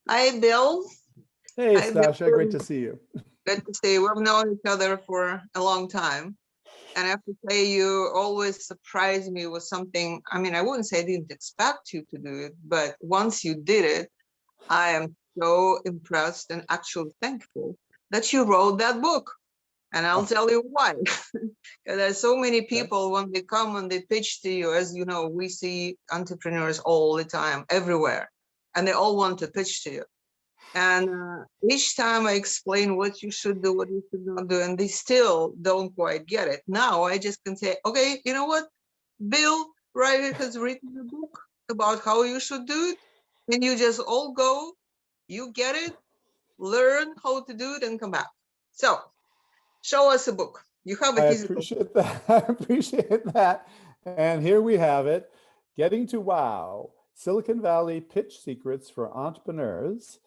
Hi, Bill. Hey, Hi, Stasha, great Bill. to see you. Good to see you. We've known each other for a long time. And I have to say, you always surprise me with something. I mean, I wouldn't say I didn't expect you to do it, but once you did it, I am so impressed and actually thankful that you wrote that book. And I'll Oh, tell you why. There's so many okay. people when they come and they pitch to you, as you know, we see entrepreneurs all the time, everywhere, and they all want to pitch to you. And each time I explain what you should do, what you should not do, and they still don't quite get it. Now I just can say, okay, you know what? Bill Reichert has written a book about how you should do it. And you just all go, you get it, learn how to do it, and come back. So show us a book. You have a I physical. appreciate that. I appreciate that. And here we have it, Getting to Wow, Silicon Valley Pitch Secrets for Entrepreneurs,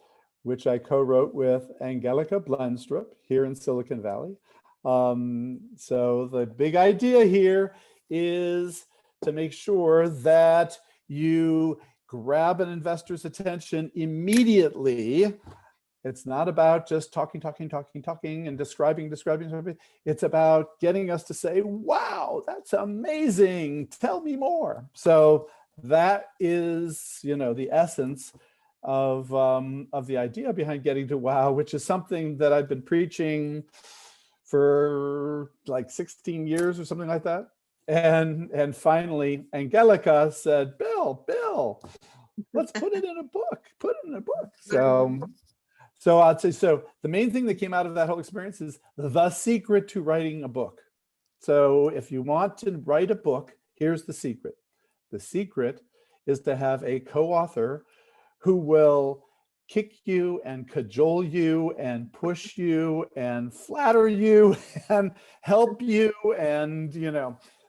which I co-wrote with Angelika Blendstrup here in Silicon Valley. So the big idea here is to make sure that you grab an investor's attention immediately. It's not about just talking, and describing. It's about getting us to say, wow, that's amazing. Tell me more. So that is, the essence of the idea behind Getting to Wow, which is something that I've been preaching for like 16 years or something like that. And finally, Angelika said, Bill, let's put it in a book. Put it in a book. So I'd say, so the main thing that came out of that whole experience is the secret to writing a book. So if you want to write a book, here's the secret. The secret is to have a co-author who will kick you and cajole you and push you and flatter you and help you. And,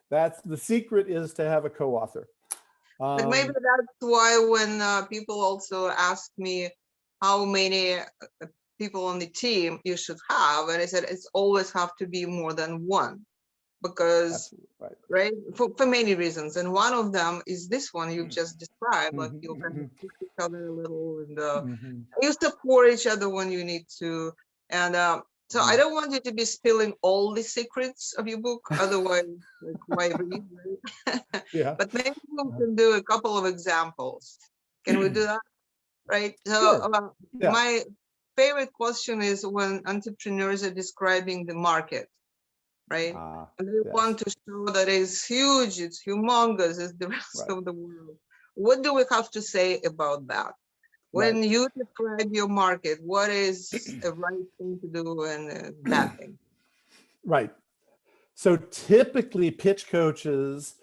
that's the secret, is to have a co-author. But maybe that's why when people also ask me how many people on the team you should have, and I said it's always have to be more than one, because Absolutely right. right, for many reasons, and one of them is this one you just described, like you kind of Mhm, push each other a little, and mhm, you support each other when you need to, and so I mhm. don't want you to be spilling all the secrets of your book, otherwise, like, why read, right? Yeah. But maybe we can do a couple of examples. Can we do that? Right. So Sure. Yeah. my favorite question is when entrepreneurs are describing the market, right? Ah, And they want yes. to show that it's huge, it's humongous, it's the rest Right. of the world. What do we have to say about that? Right. When you describe your market, what is a right thing to do and a bad thing? Right. So typically pitch coaches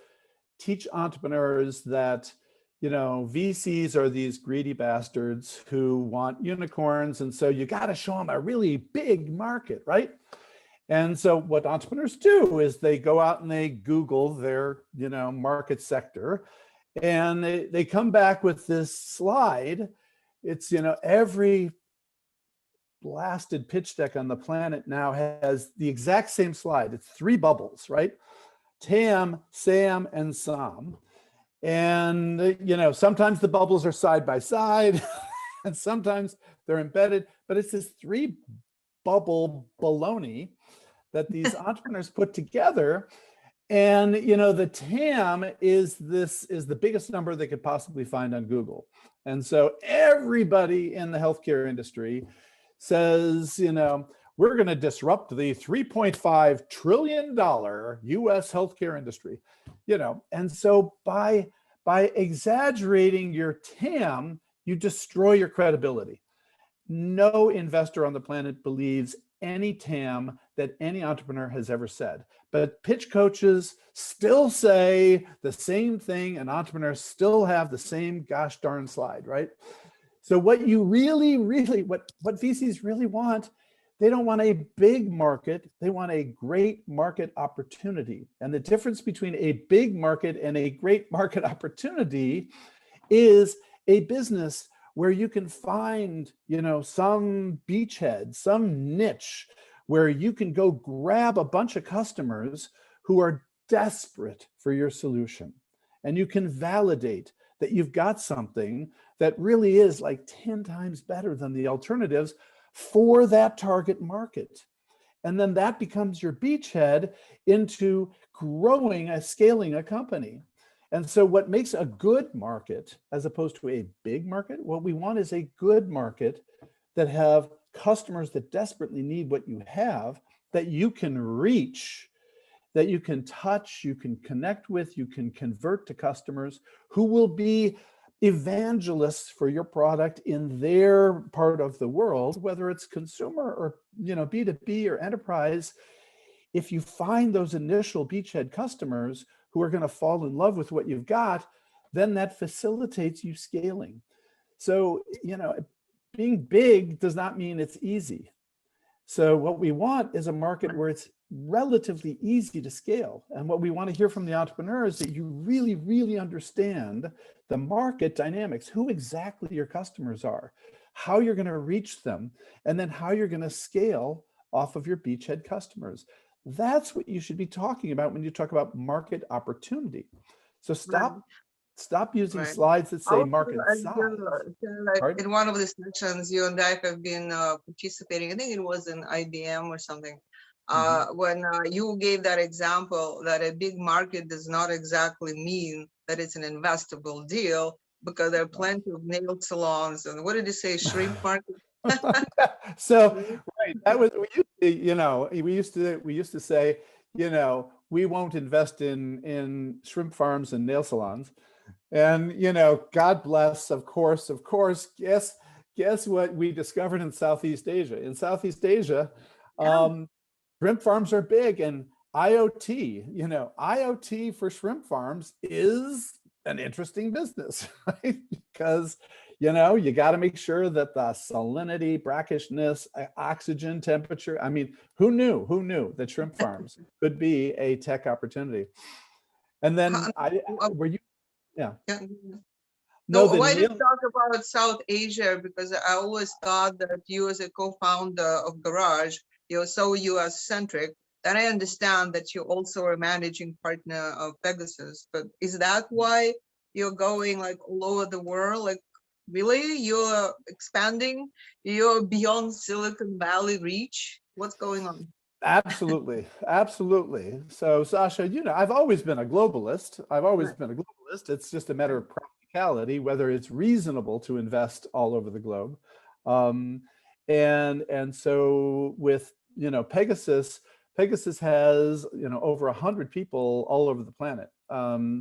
teach entrepreneurs that, VCs are these greedy bastards who want unicorns. And so you got to show them a really big market, right? And so what entrepreneurs do is they go out and they Google their, market sector, and they come back with this slide. It's, every blasted pitch deck on the planet now has the exact same slide. It's three bubbles, right? TAM, SAM, and SOM. And, sometimes the bubbles are side by side and sometimes they're embedded, but it's this three bubble baloney that these entrepreneurs put together. And, the TAM is the biggest number they could possibly find on Google. And so everybody in the healthcare industry says, we're going to disrupt the $3.5 trillion US healthcare industry, and so by exaggerating your TAM, you destroy your credibility. No investor on the planet believes any TAM that any entrepreneur has ever said. But pitch coaches still say the same thing, and entrepreneurs still have the same gosh darn slide, right? So what you really, what VCs really want, they don't want a big market, they want a great market opportunity. And the difference between a big market and a great market opportunity is a business where you can find, some beachhead, some niche where you can go grab a bunch of customers who are desperate for your solution. And you can validate that you've got something that really is like 10 times better than the alternatives for that target market. And then that becomes your beachhead into growing, scaling a company. And so what makes a good market as opposed to a big market, what we want is a good market that have customers that desperately need what you have, that you can reach, that you can touch, you can connect with, you can convert to customers who will be evangelists for your product in their part of the world, whether it's consumer or B2B or enterprise. If you find those initial beachhead customers who are going to fall in love with what you've got, then that facilitates you scaling. So, being big does not mean it's easy. So what we want is a market where it's relatively easy to scale. And what we want to hear from the entrepreneur is that you really, really understand the market dynamics, who exactly your customers are, how you're going to reach them, and then how you're going to scale off of your beachhead customers. That's what you should be talking about when you talk about market opportunity. So stop using Right. slides that say Also, market as size. like in one of the sessions, you and I have been participating. I think it was in IBM or something. When you gave that example that a big market does not exactly mean that it's an investable deal, because there are plenty of nail salons and what did you say, shrimp market? So right, that was we used to say, we won't invest in shrimp farms and nail salons. And God bless, of course, guess what we discovered in Southeast Asia? In Southeast Asia, shrimp farms are big, and IoT for shrimp farms is an interesting business, right? Because you got to make sure that the salinity, brackishness, oxygen, temperature. I mean, who knew that shrimp farms could be a tech opportunity? And then were you? Yeah. No, why did you talk about South Asia? Because I always thought that you, as a co-founder of Garage, you're so US centric. Then I understand that you also are a managing partner of Pegasus. But is that why you're going like all over the world? Like, really, you're expanding? You're beyond Silicon Valley reach? What's going on? Absolutely. So Sasha, I've always been a globalist. It's just a matter of practicality, whether it's reasonable to invest all over the globe. And so with, Pegasus has, over 100 people all over the planet.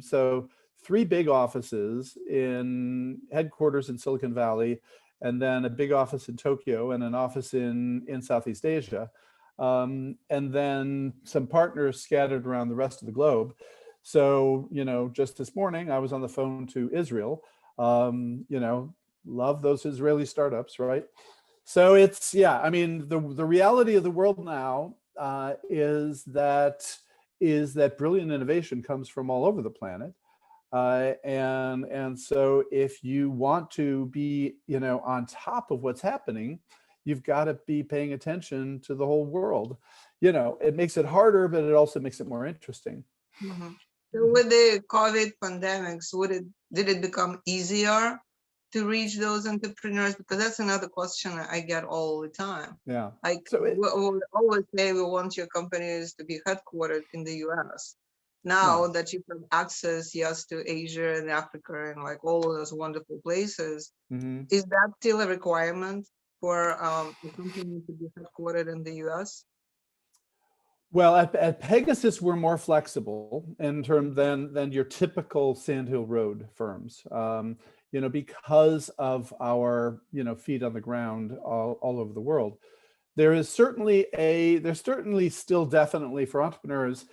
So 3 big offices in headquarters in Silicon Valley, and then a big office in Tokyo and an office in Southeast Asia. And then some partners scattered around the rest of the globe. So, just this morning, I was on the phone to Israel. Love those Israeli startups, right? So it's, the reality of the world now is that brilliant innovation comes from all over the planet. And so if you want to be, on top of what's happening, you've got to be paying attention to the whole world. It makes it harder, but it also makes it more interesting. So with the COVID pandemics, did it become easier to reach those entrepreneurs? Because that's another question I get all the time. Yeah. Like, we always say we want your companies to be headquartered in the US. Now that you have access, to Asia and Africa and like all of those wonderful places, is that still a requirement for a company to be headquartered in the US? Well, at Pegasus, we're more flexible in terms than your typical Sandhill Road firms, because of our, feet on the ground all over the world. There's certainly still definitely for entrepreneurs,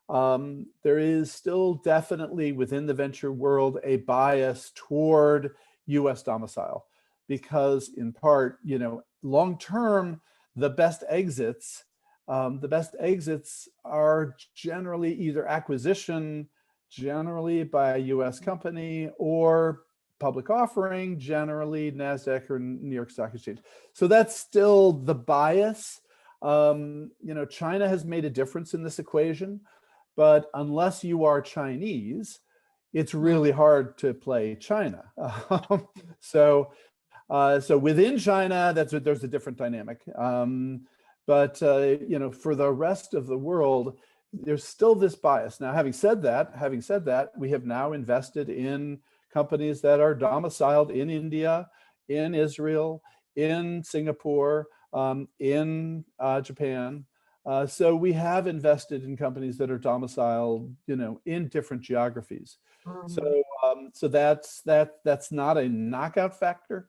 there is still definitely within the venture world a bias toward US domicile, because in part, long term, the best exits are generally either acquisition, generally by a US company, or public offering, generally NASDAQ or New York Stock Exchange. So that's still the bias. China has made a difference in this equation, but unless you are Chinese, it's really hard to play China. So within China, there's a different dynamic. But for the rest of the world, there's still this bias. Now, having said that, we have now invested in companies that are domiciled in India, in Israel, in Singapore, in Japan. So we have invested in companies that are domiciled, in different geographies. So that's not a knockout factor.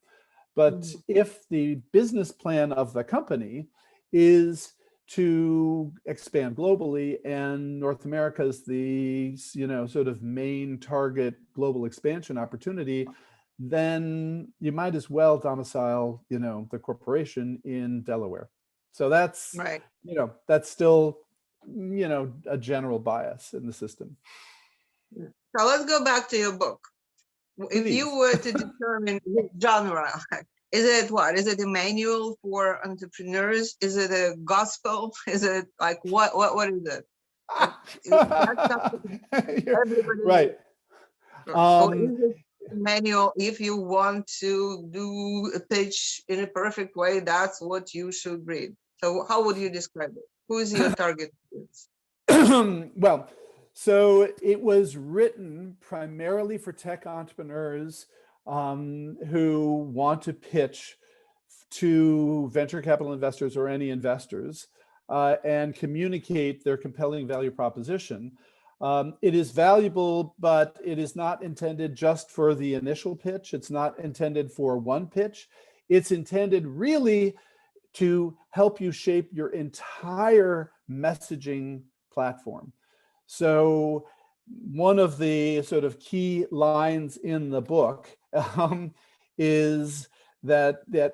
But if the business plan of the company is to expand globally, and North America is the sort of main target global expansion opportunity, then you might as well domicile the corporation in Delaware. So that's Right. That's still a general bias in the system. So let's go back to your book. If Please. you were to determine the genre, is it what? Is it a manual for entrepreneurs? Is it a gospel? Is it like what is it? Right. Or is it a manual? If you want to do a pitch in a perfect way, that's what you should read. So how would you describe it? Who is your target audience? Well, so it was written primarily for tech entrepreneurs who want to pitch to venture capital investors or any investors and communicate their compelling value proposition. It is valuable, but it is not intended just for the initial pitch. It's not intended for one pitch. It's intended really to help you shape your entire messaging platform. So one of the sort of key lines in the book is that I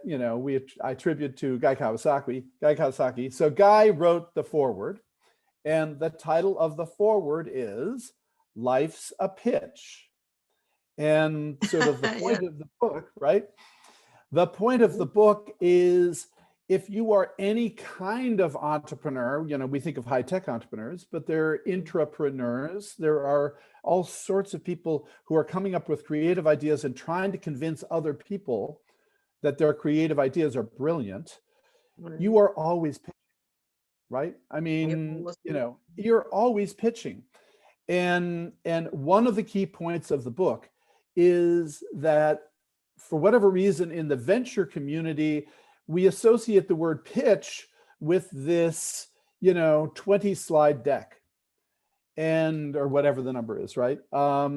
attribute to Guy Kawasaki. So Guy wrote the foreword, and the title of the foreword is "Life's a Pitch." And sort of the point of the book, right? The point of the book is, if you are any kind of entrepreneur, we think of high-tech entrepreneurs, but they're intrapreneurs. There are all sorts of people who are coming up with creative ideas and trying to convince other people that their creative ideas are brilliant. You are always pitching, right? I mean, you're always pitching. And one of the key points of the book is that for whatever reason in the venture community, we associate the word pitch with this, 20 slide deck or whatever the number is, right? I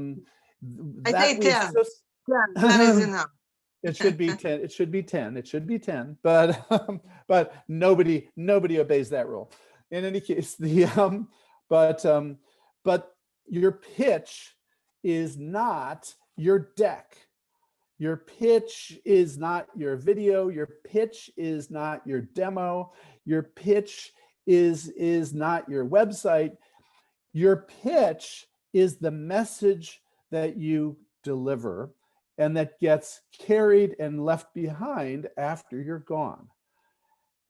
say 10. 10 is enough. It should be 10. It should be 10. It should be 10. But nobody obeys that rule. In any case, but your pitch is not your deck. Your pitch is not your video. Your pitch is not your demo. Your pitch is not your website. Your pitch is the message that you deliver and that gets carried and left behind after you're gone.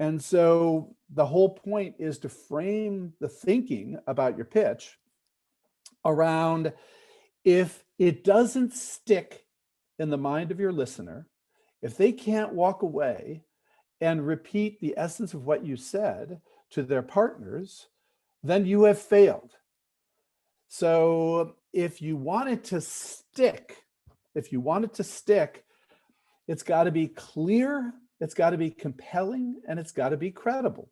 And so the whole point is to frame the thinking about your pitch around, if it doesn't stick in the mind of your listener, if they can't walk away and repeat the essence of what you said to their partners, then you have failed. So if you want it to stick, it's got to be clear, it's got to be compelling, and it's got to be credible.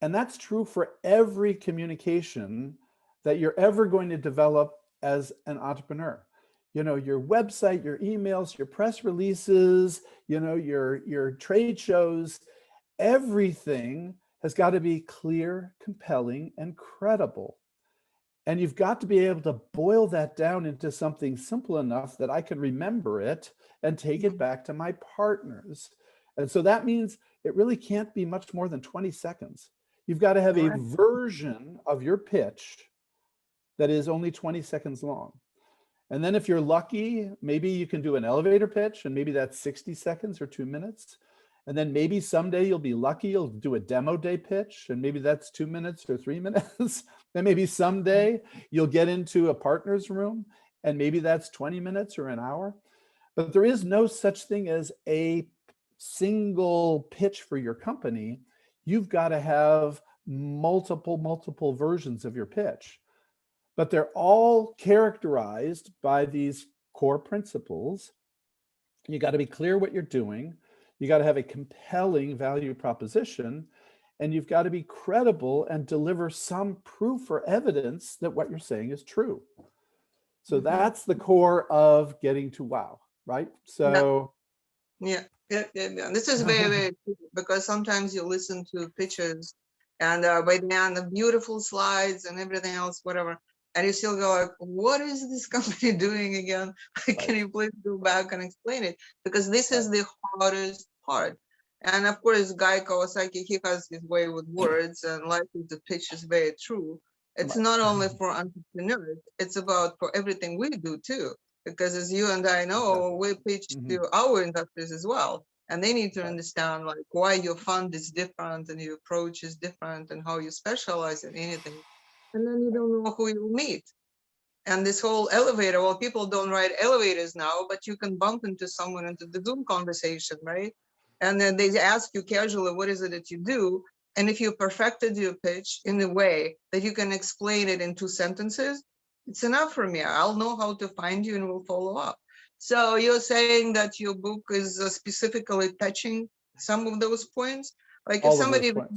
And that's true for every communication that you're ever going to develop as an entrepreneur. Your website, your emails, your press releases, your trade shows, everything has got to be clear, compelling, and credible. And you've got to be able to boil that down into something simple enough that I can remember it and take it back to my partners. And so that means it really can't be much more than 20 seconds. You've got to have a version of your pitch that is only 20 seconds long. And then if you're lucky, maybe you can do an elevator pitch, and maybe that's 60 seconds or 2 minutes. And then maybe someday you'll be lucky, you'll do a demo day pitch, and maybe that's 2 minutes or 3 minutes. Then maybe someday you'll get into a partner's room, and maybe that's 20 minutes or an hour. But there is no such thing as a single pitch for your company. You've got to have multiple versions of your pitch. But they're all characterized by these core principles. You got to be clear what you're doing. You got to have a compelling value proposition, and you've got to be credible and deliver some proof or evidence that what you're saying is true. So that's the core of getting to wow, right? So yeah. This is very true, because sometimes you listen to pitches, and by the end, the beautiful slides and everything else, whatever, and you still go like, what is this company doing again? Can you please go back and explain it? Because this is the hardest part. And of course, Guy Kawasaki, he has his way with words, and life is the pitch is very true. It's not only for entrepreneurs, it's about for everything we do too. Because as you and I know, we pitch to our investors as well. And they need to understand like why your fund is different and your approach is different and how you specialize in anything. And then you don't know who you meet. And this whole elevator, well, people don't ride elevators now, but you can bump into someone into the Zoom conversation, right? And then they ask you casually, what is it that you do? And if you perfected your pitch in a way that you can explain it in 2 sentences, it's enough for me. I'll know how to find you and we'll follow up. So you're saying that your book is specifically touching some of those points? Like if somebody will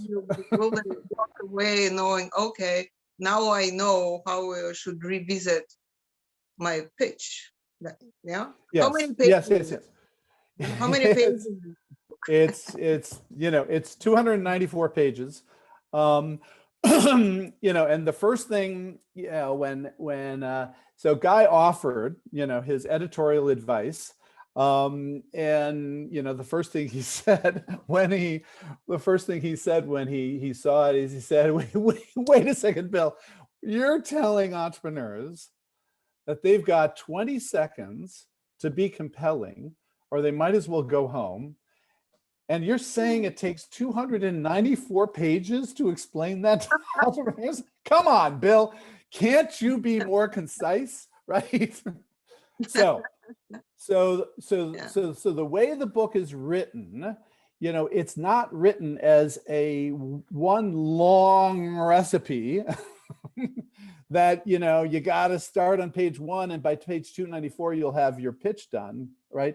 walk away knowing, okay, now I know how I should revisit my pitch. Yeah. Yes. How many pages? Yes. How many pages? It's you know, it's 294 pages. You know, and the first thing, you know, when so Guy offered, you know, his editorial advice, and you know, the first thing he said when he saw it is he said, wait a second, Bill, you're telling entrepreneurs that they've got 20 seconds to be compelling, or they might as well go home. And you're saying it takes 294 pages to explain that to entrepreneurs? Come on, Bill. Can't you be more concise, right? So the way the book is written, you know, it's not written as a one long recipe that, you know, you got to start on page 1 and by page 294 you'll have your pitch done, right?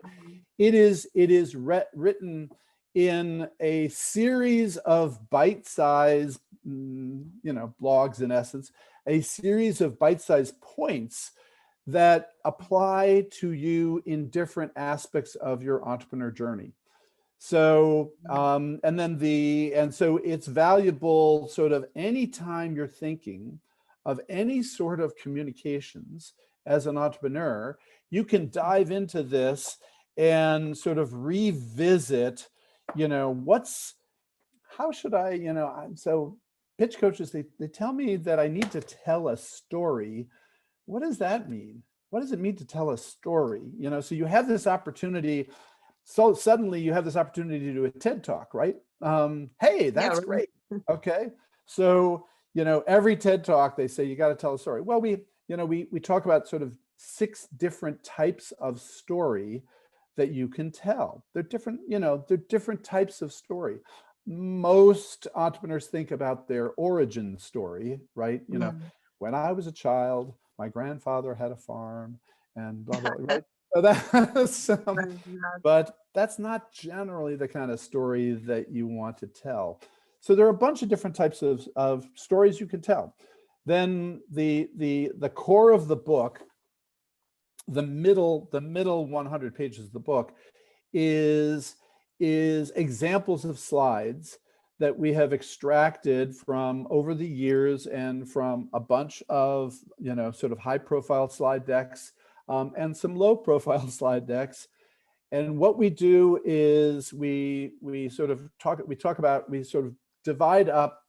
It is written in a series of bite-sized, you know, blogs in essence, a series of bite-sized points that apply to you in different aspects of your entrepreneur journey. So, so it's valuable sort of anytime you're thinking of any sort of communications as an entrepreneur, you can dive into this and sort of revisit, you know, how should I, you know, so pitch coaches, they tell me that I need to tell a story. What does that mean? What does it mean to tell a story? You know, so you have this opportunity. So suddenly you have this opportunity to do a TED Talk, right? Hey, that's great. Okay. So, you know, every TED Talk, they say, you got to tell a story. Well, we talk about sort of 6 different types of story that you can tell. They're different, you know, they're different types of story. Most entrepreneurs think about their origin story, right? You know, when I was a child, my grandfather had a farm and blah, blah, right? So that's, but that's not generally the kind of story that you want to tell. So there are a bunch of different types of stories you can tell. Then the core of the book, the middle 100 pages of the book is examples of slides that we have extracted from over the years and from a bunch of, you know, sort of high profile slide decks and some low profile slide decks. And what we do is we sort of divide up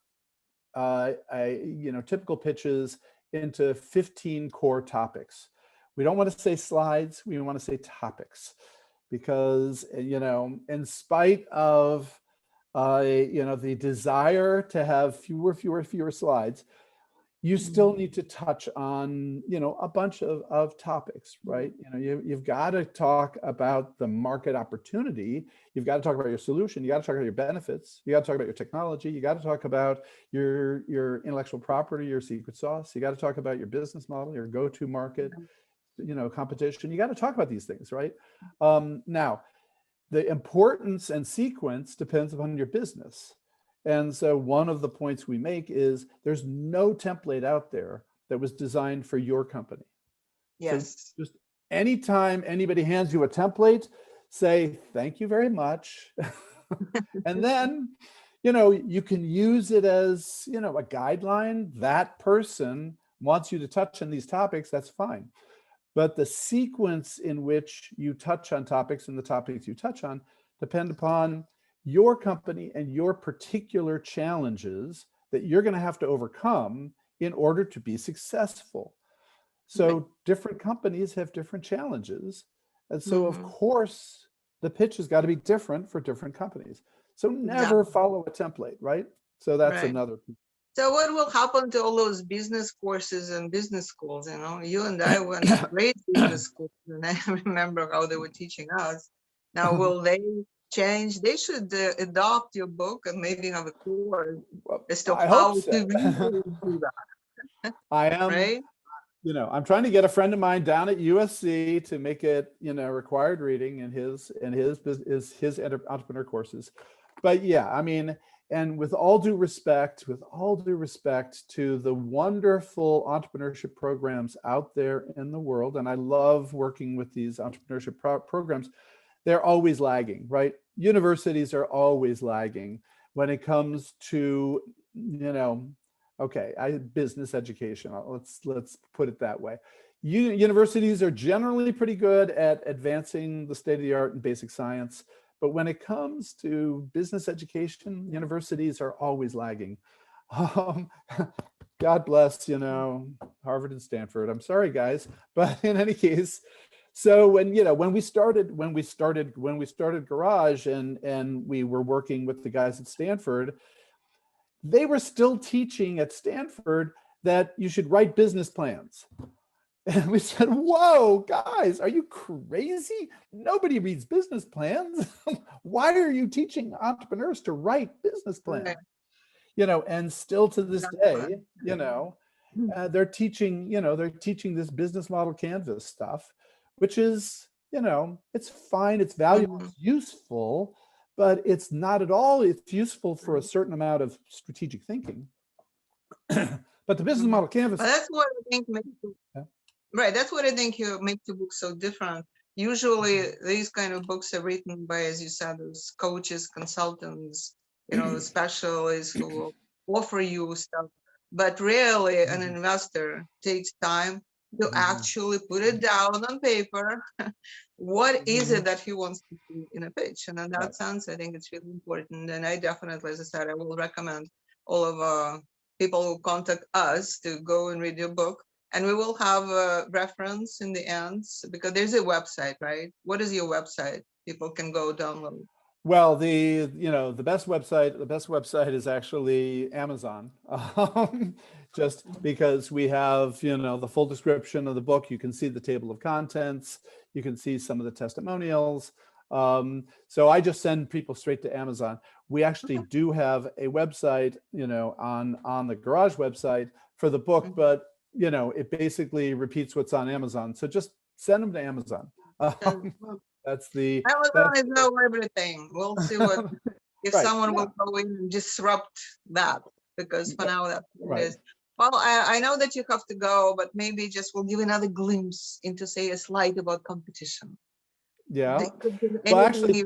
typical pitches into 15 core topics. We don't want to say slides, we want to say topics. because, in spite of, the desire to have fewer slides, you still need to touch on, a bunch of topics, right? You've got to talk about the market opportunity. You've got to talk about your solution. You got to talk about your benefits. You got to talk about your technology. You got to talk about your intellectual property, your secret sauce. You got to talk about your business model, your go-to market, competition. You got to talk about these things, right? Now, the importance and sequence depends upon your business. And so one of the points we make is there's no template out there that was designed for your company. Yes. So just anytime anybody hands you a template, say, thank you very much. And then, you can use it as, a guideline. That person wants you to touch on these topics, that's fine. But the sequence in which you touch on topics and the topics you touch on depend upon your company and your particular challenges that you're going to have to overcome in order to be successful. So different companies have different challenges. And so, of course, the pitch has got to be different for different companies. So never follow a template, right? So that's another. So what will happen to all those business courses and business schools? You and I went to great business schools, and I remember how they were teaching us. Now, will they change? They should adopt your book and maybe have a course as to how to really do that. I am, right? I'm trying to get a friend of mine down at USC to make it, required reading in his entrepreneur courses. But yeah, I mean, and with all due respect to the wonderful entrepreneurship programs out there in the world, and I love working with these entrepreneurship programs, they're always lagging, right? Universities are always lagging when it comes to, business education. Let's put it that way. Universities are generally pretty good at advancing the state of the art in basic science. But when it comes to business education, universities are always lagging. God bless, Harvard and Stanford. I'm sorry, guys, but in any case, so when we started Garage and we were working with the guys at Stanford, they were still teaching at Stanford that you should write business plans. And we said, whoa, guys, are you crazy? Nobody reads business plans. Why are you teaching entrepreneurs to write business plans? And still to this day, they're teaching this business model canvas stuff, which is, it's fine, it's valuable, it's useful, but it's not at all, it's useful for a certain amount of strategic thinking. But the business model canvas. But that's what I think makes Right, that's what I think you make the book so different. Usually these kind of books are written by, as you said, those coaches, consultants, specialists who will offer you stuff. But rarely an investor takes time to actually put it down on paper. What is it that he wants to do in a pitch? And in that sense, I think it's really important. And I definitely, as I said, I will recommend all of people who contact us to go and read your book. And we will have a reference in the end, because there's a website, right? What is your website? People can go download. Well, the best website is actually Amazon, just because we have, the full description of the book. You can see the table of contents. You can see some of the testimonials. So I just send people straight to Amazon. We actually do have a website, on the Garage website for the book, but it basically repeats what's on Amazon. So just send them to Amazon. That's the Amazon is now everything. We'll see what if someone will go in and disrupt that, because for now that's what it is. Well, I know that you have to go, but maybe just we'll give another glimpse into, say, a slide about competition. Yeah. Well, actually,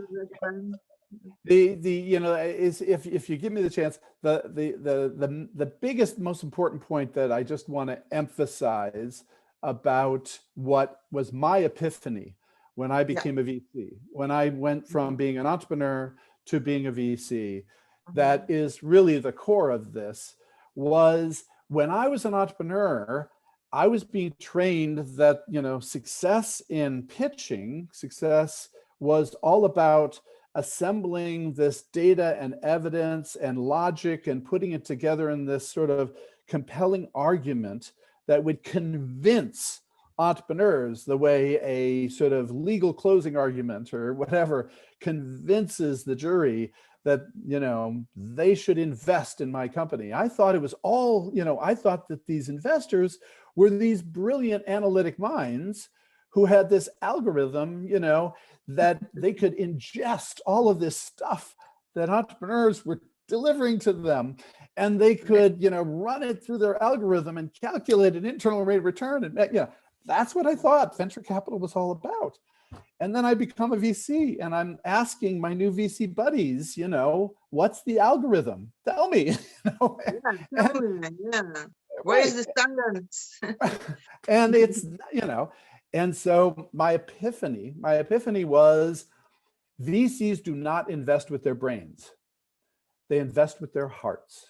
is if you give me the chance, the biggest, most important point that I just want to emphasize about what was my epiphany when I became a VC, when I went from being an entrepreneur to being a VC, that is really the core of this, was when I was an entrepreneur, I was being trained that, success in pitching, success was all about assembling this data and evidence and logic and putting it together in this sort of compelling argument that would convince entrepreneurs the way a sort of legal closing argument or whatever convinces the jury that, they should invest in my company. I thought it was all, I thought that these investors were these brilliant analytic minds who had this algorithm, that they could ingest all of this stuff that entrepreneurs were delivering to them, and they could, run it through their algorithm and calculate an internal rate of return. And that's what I thought venture capital was all about. And then I become a VC, and I'm asking my new VC buddies, what's the algorithm? Tell me. Tell me, yeah. Where's the standards? And it's, and so my epiphany was VCs do not invest with their brains. They invest with their hearts.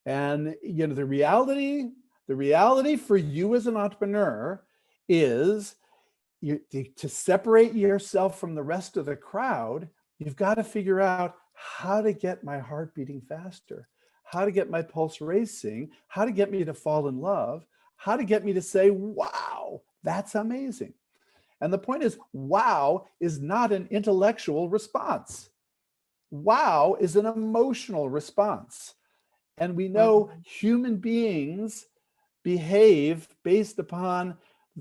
And, the reality for you as an entrepreneur is to separate yourself from the rest of the crowd. You've got to figure out how to get my heart beating faster, how to get my pulse racing, how to get me to fall in love, how to get me to say, wow, that's amazing. And the point is, wow is not an intellectual response. Wow is an emotional response. And we know human beings behave based upon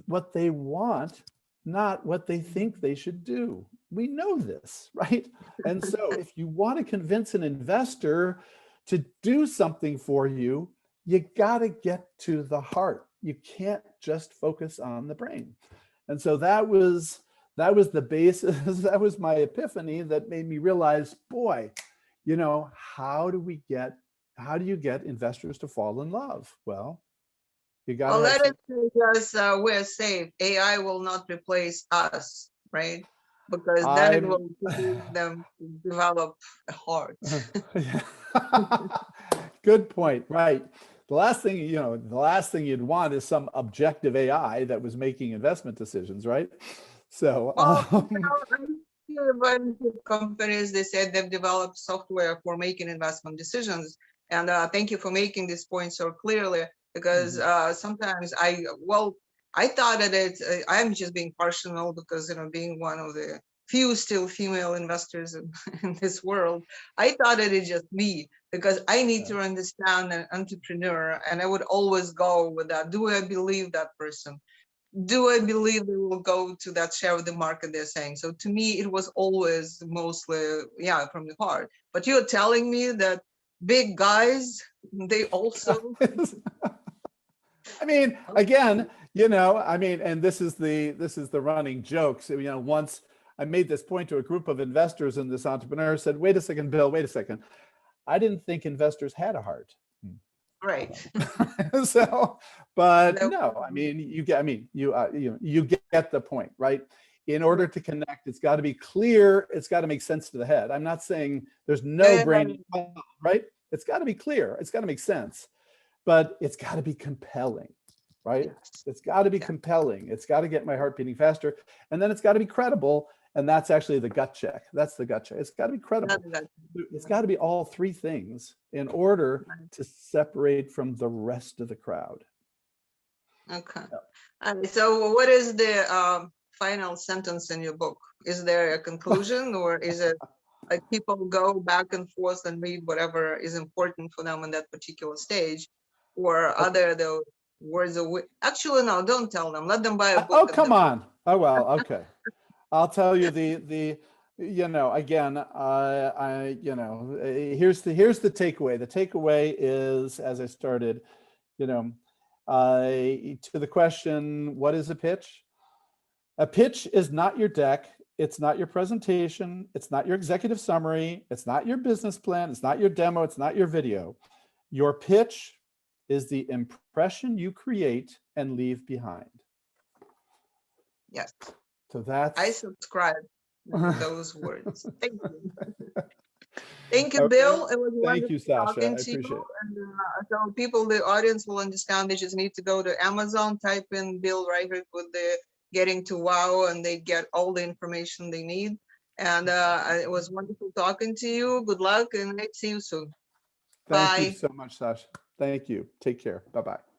what they want, not what they think they should do. We know this, right? And so if you want to convince an investor to do something for you, you got to get to the heart. You can't just focus on the brain. And so that was the basis. That was my epiphany that made me realize, boy, how do you get investors to fall in love? Well, you got to let us say just we're safe. AI will not replace us, right? Because then it will make them develop a heart. Good point, right? The last thing you'd want is some objective AI that was making investment decisions, right? So companies, they said they've developed software for making investment decisions. And thank you for making this point so clearly, because sometimes I thought that I'm just being partial because, being one of the few still female investors in this world, I thought that it's just me, because I need to understand an entrepreneur, and I would always go with that. Do I believe that person? Do I believe they will go to that share of the market they're saying? So to me, it was always mostly, from the heart. But you're telling me that big guys, they also... I mean, again, and this is the running joke. So, once I made this point to a group of investors, and this entrepreneur said, wait a second, Bill, wait a second. I didn't think investors had a heart. Right. So, but no, I mean, you get the point, right? In order to connect, it's got to be clear. It's got to make sense to the head. I'm not saying there's no brain, right? It's got to be clear. It's got to make sense, but it's got to be compelling, right? It's got to be compelling. It's got to get my heart beating faster, and then it's got to be credible. And that's actually the gut check. That's the gut check. It's got to be credible. It's got to be all three things in order to separate from the rest of the crowd. Okay. So what is the final sentence in your book? Is there a conclusion, or is it like people go back and forth and read whatever is important for them in that particular stage, or other the words of actually, no, don't tell them. Let them buy a book. Oh, come on. Oh, well, okay. I'll tell you again, here's the takeaway. The takeaway is, as I started, to the question, what is a pitch? A pitch is not your deck. It's not your presentation. It's not your executive summary. It's not your business plan. It's not your demo. It's not your video. Your pitch is the impression you create and leave behind. Yes. So that's... I subscribe to those words. Thank you. Thank you, Bill. It was Thank you, Sasha. I appreciate it. And so people, the audience will understand. They just need to go to Amazon, type in Bill Reichert with the getting to wow, and they get all the information they need. And it was wonderful talking to you. Good luck, and I'll see you soon. Thank you Bye. so much, Sasha. Thank you. Take care. Bye-bye.